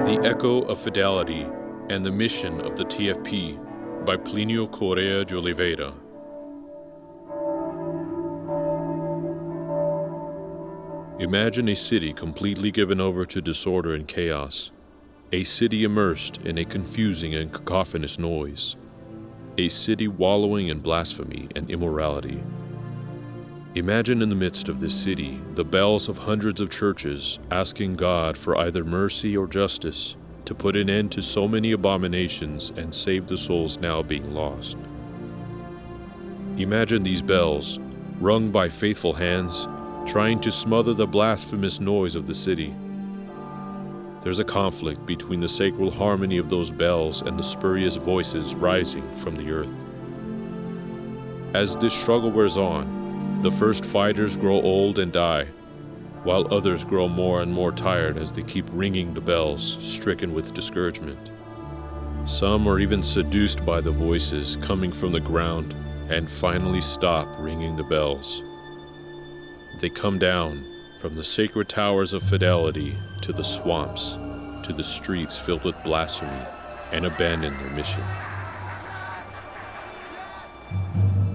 The Echo of Fidelity and the Mission of the TFP by Plinio Corrêa de Oliveira. Imagine a city completely given over to disorder and chaos, a city immersed in a confusing and cacophonous noise, a city wallowing in blasphemy and immorality. Imagine in the midst of this city the bells of hundreds of churches asking God for either mercy or justice to put an end to so many abominations and save the souls now being lost. Imagine these bells, rung by faithful hands, trying to smother the blasphemous noise of the city. There's a conflict between the sacred harmony of those bells and the spurious voices rising from the earth. As this struggle wears on, the first fighters grow old and die, while others grow more and more tired as they keep ringing the bells, stricken with discouragement. Some are even seduced by the voices coming from the ground and finally stop ringing the bells. They come down from the sacred towers of fidelity to the swamps, to the streets filled with blasphemy, and abandon their mission.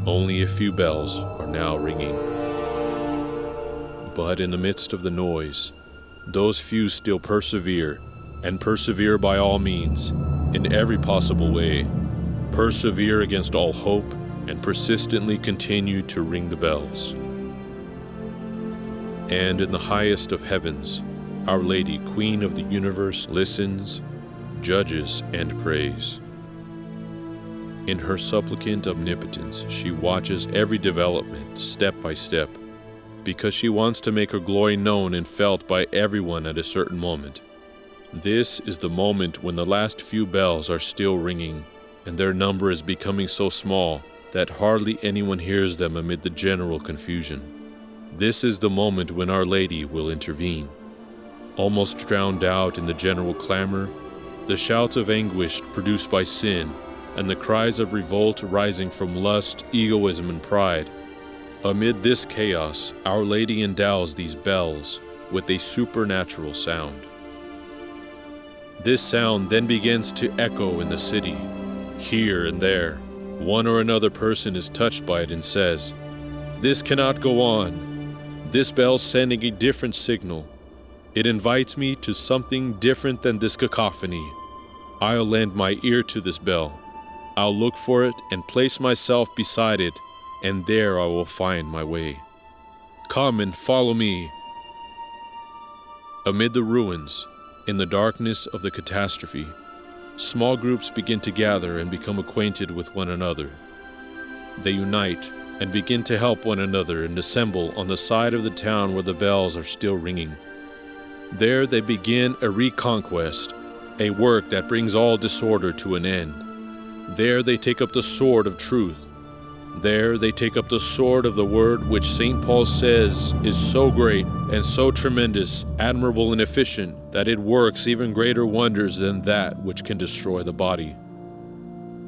Only a few bells are now ringing. But in the midst of the noise, those few still persevere, and persevere by all means, in every possible way, persevere against all hope, and persistently continue to ring the bells. And in the highest of heavens, Our Lady, Queen of the universe, listens, judges, and prays. In her supplicant omnipotence, she watches every development, step by step, because she wants to make her glory known and felt by everyone at a certain moment. This is the moment when the last few bells are still ringing, and their number is becoming so small that hardly anyone hears them amid the general confusion. This is the moment when Our Lady will intervene. Almost drowned out in the general clamor, the shouts of anguish produced by sin, and the cries of revolt rising from lust, egoism, and pride. Amid this chaos, Our Lady endows these bells with a supernatural sound. This sound then begins to echo in the city. Here and there, one or another person is touched by it and says, "This cannot go on. This bell's sending a different signal. It invites me to something different than this cacophony. I'll lend my ear to this bell. I'll look for it and place myself beside it, and there I will find my way. Come and follow me." Amid the ruins, in the darkness of the catastrophe, small groups begin to gather and become acquainted with one another. They unite and begin to help one another and assemble on the side of the town where the bells are still ringing. There they begin a reconquest, a work that brings all disorder to an end. There they take up the sword of truth. There they take up the sword of the word which St. Paul says is so great and so tremendous, admirable and efficient, that it works even greater wonders than that which can destroy the body.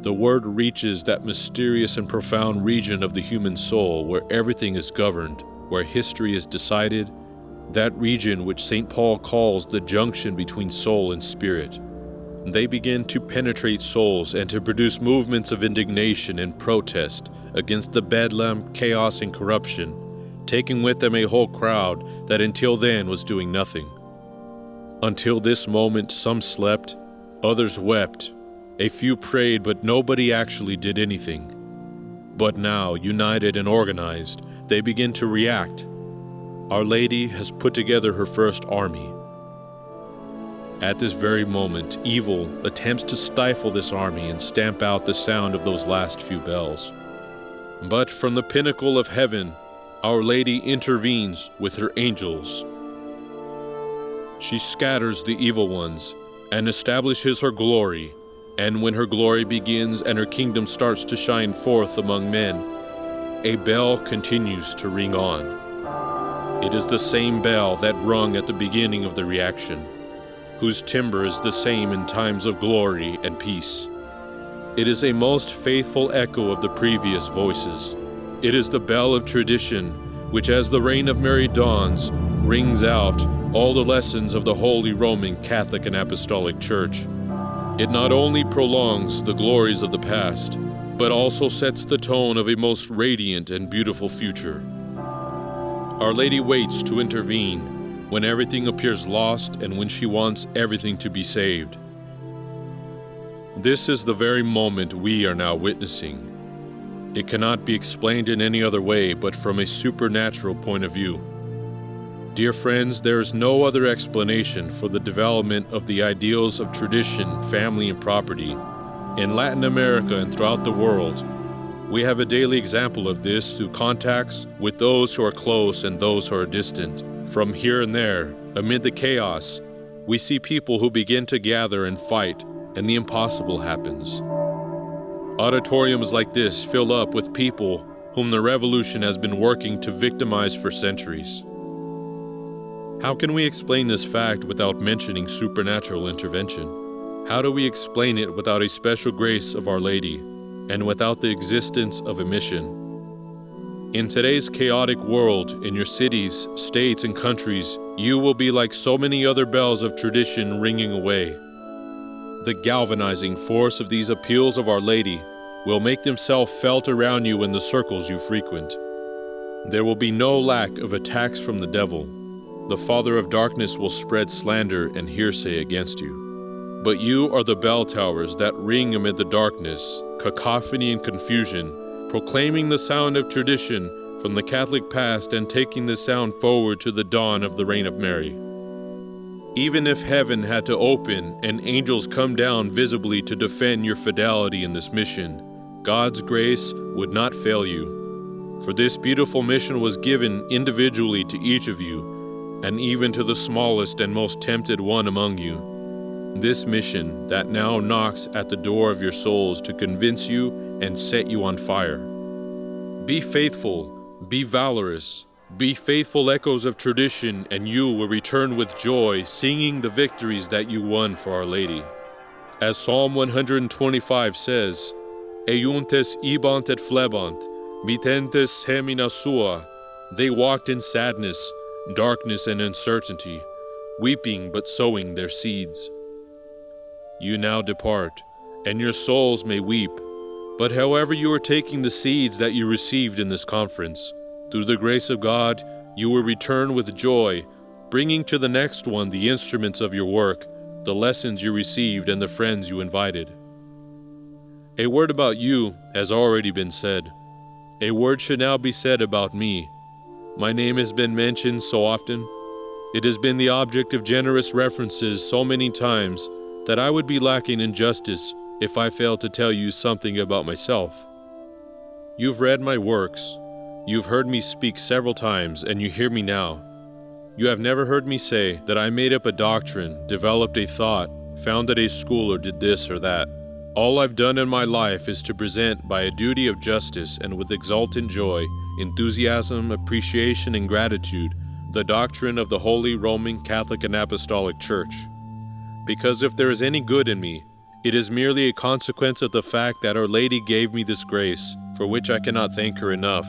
The word reaches that mysterious and profound region of the human soul where everything is governed, where history is decided, that region which St. Paul calls the junction between soul and spirit. They begin to penetrate souls and to produce movements of indignation and protest against the bedlam, chaos, and corruption, taking with them a whole crowd that until then was doing nothing. Until this moment, some slept, others wept, a few prayed, but nobody actually did anything. But now, united and organized, they begin to react. Our Lady has put together her first army. At this very moment, evil attempts to stifle this army and stamp out the sound of those last few bells. But from the pinnacle of heaven, Our Lady intervenes with her angels. She scatters the evil ones and establishes her glory, and when her glory begins and her kingdom starts to shine forth among men, a bell continues to ring on. It is the same bell that rung at the beginning of the reaction, whose timbre is the same in times of glory and peace. It is a most faithful echo of the previous voices. It is the bell of tradition, which as the reign of Mary dawns, rings out all the lessons of the Holy Roman Catholic and Apostolic Church. It not only prolongs the glories of the past, but also sets the tone of a most radiant and beautiful future. Our Lady waits to intervene when everything appears lost and when she wants everything to be saved. This is the very moment we are now witnessing. It cannot be explained in any other way but from a supernatural point of view. Dear friends, there is no other explanation for the development of the ideals of tradition, family, and property. In Latin America and throughout the world, we have a daily example of this through contacts with those who are close and those who are distant. From here and there, amid the chaos, we see people who begin to gather and fight, and the impossible happens. Auditoriums like this fill up with people whom the revolution has been working to victimize for centuries. How can we explain this fact without mentioning supernatural intervention? How do we explain it without a special grace of Our Lady and without the existence of a mission? In today's chaotic world, in your cities, states, and countries, you will be like so many other bells of tradition ringing away. The galvanizing force of these appeals of Our Lady will make themselves felt around you in the circles you frequent. There will be no lack of attacks from the devil. The father of darkness will spread slander and hearsay against you. But you are the bell towers that ring amid the darkness, cacophony and confusion, proclaiming the sound of tradition from the Catholic past and taking the sound forward to the dawn of the reign of Mary. Even if heaven had to open and angels come down visibly to defend your fidelity in this mission, God's grace would not fail you. For this beautiful mission was given individually to each of you, and even to the smallest and most tempted one among you. This mission that now knocks at the door of your souls to convince you and set you on fire. Be faithful, be valorous, be faithful echoes of tradition, and you will return with joy, singing the victories that you won for Our Lady. As Psalm 125 says, Euntes ibant et flebant, mitentes hemina sua. They walked in sadness, darkness, and uncertainty, weeping but sowing their seeds. You now depart, and your souls may weep, but however you are taking the seeds that you received in this conference, through the grace of God, you will return with joy, bringing to the next one the instruments of your work, the lessons you received, and the friends you invited. A word about you has already been said. A word should now be said about me. My name has been mentioned so often. It has been the object of generous references so many times that I would be lacking in justice if I failed to tell you something about myself. You've read my works. You've heard me speak several times, and you hear me now. You have never heard me say that I made up a doctrine, developed a thought, founded a school, or did this or that. All I've done in my life is to present by a duty of justice and with exultant joy, enthusiasm, appreciation, and gratitude the doctrine of the Holy Roman Catholic and Apostolic Church. Because if there is any good in me, it is merely a consequence of the fact that Our Lady gave me this grace, for which I cannot thank her enough.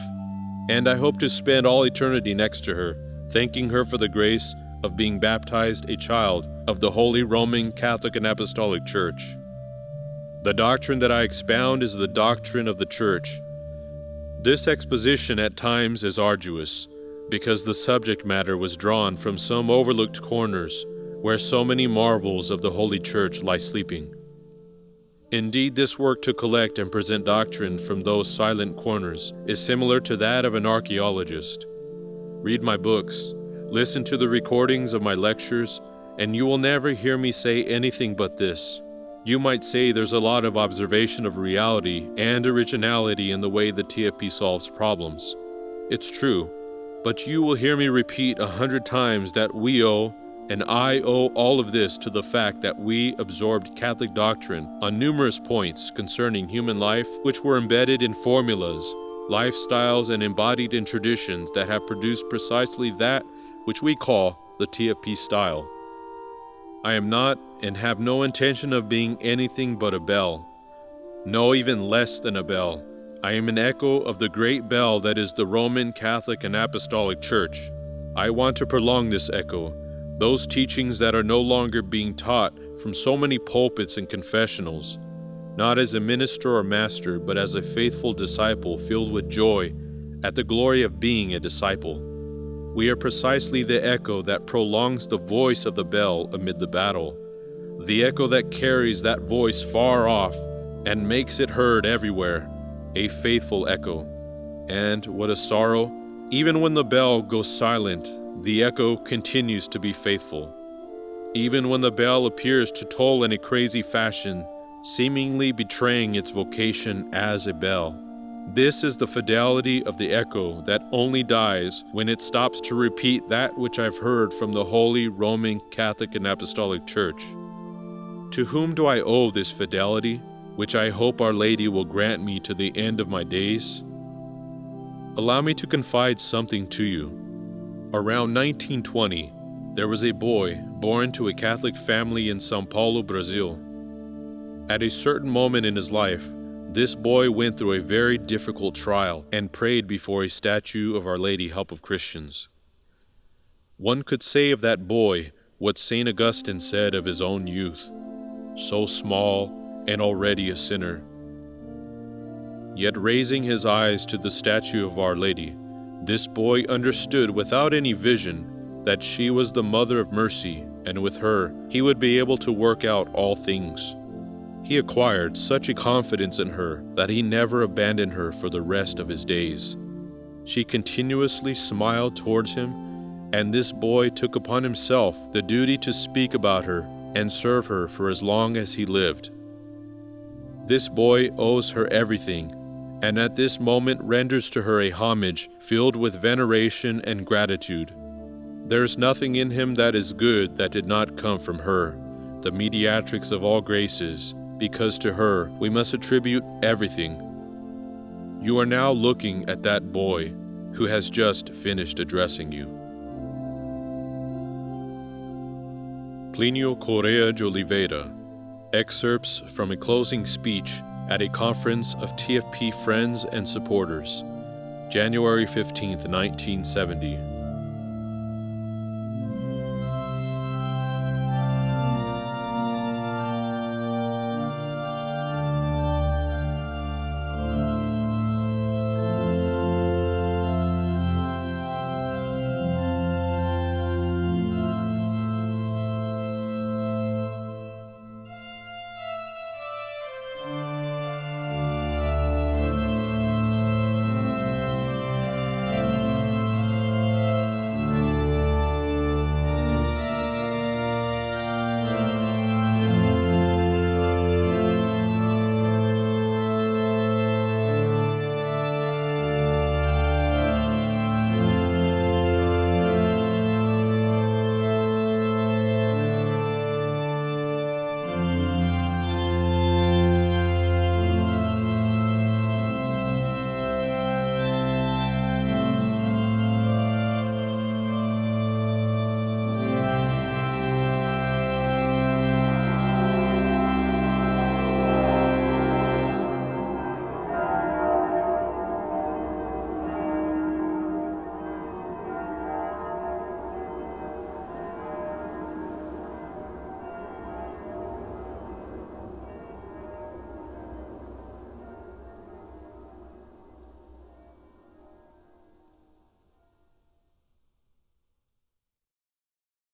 And I hope to spend all eternity next to her, thanking her for the grace of being baptized a child of the Holy Roman Catholic and Apostolic Church. The doctrine that I expound is the doctrine of the Church. This exposition at times is arduous, because the subject matter was drawn from some overlooked corners where so many marvels of the Holy Church lie sleeping. Indeed, this work to collect and present doctrine from those silent corners is similar to that of an archaeologist. Read my books, listen to the recordings of my lectures, and you will never hear me say anything but this. You might say there's a lot of observation of reality and originality in the way the TFP solves problems. It's true, but you will hear me repeat 100 times that we owe, and I owe all of this to the fact that we absorbed Catholic doctrine on numerous points concerning human life, which were embedded in formulas, lifestyles, and embodied in traditions that have produced precisely that which we call the TFP style. I am not and have no intention of being anything but a bell. No, even less than a bell. I am an echo of the great bell that is the Roman Catholic and Apostolic Church. I want to prolong this echo, Those teachings that are no longer being taught from so many pulpits and confessionals, not as a minister or master, but as a faithful disciple filled with joy at the glory of being a disciple. We are precisely the echo that prolongs the voice of the bell amid the battle, the echo that carries that voice far off and makes it heard everywhere, a faithful echo. And what a sorrow, even when the bell goes silent, the echo continues to be faithful. Even when the bell appears to toll in a crazy fashion, seemingly betraying its vocation as a bell. This is the fidelity of the echo that only dies when it stops to repeat that which I've heard from the Holy Roman Catholic and Apostolic Church. To whom do I owe this fidelity, which I hope Our Lady will grant me to the end of my days? Allow me to confide something to you. Around 1920, there was a boy born to a Catholic family in São Paulo, Brazil. At a certain moment in his life, this boy went through a very difficult trial and prayed before a statue of Our Lady Help of Christians. One could say of that boy what St. Augustine said of his own youth, so small and already a sinner. Yet raising his eyes to the statue of Our Lady, this boy understood without any vision that she was the Mother of Mercy, and with her he would be able to work out all things. He acquired such a confidence in her that he never abandoned her for the rest of his days. She continuously smiled towards him, and this boy took upon himself the duty to speak about her and serve her for as long as he lived. This boy owes her everything, and at this moment renders to her a homage filled with veneration and gratitude. There is nothing in him that is good that did not come from her, the mediatrix of all graces, because to her we must attribute everything. You are now looking at that boy who has just finished addressing you. Plinio Corrêa de Oliveira, excerpts from a closing speech at a conference of TFP friends and supporters, January 15, 1970.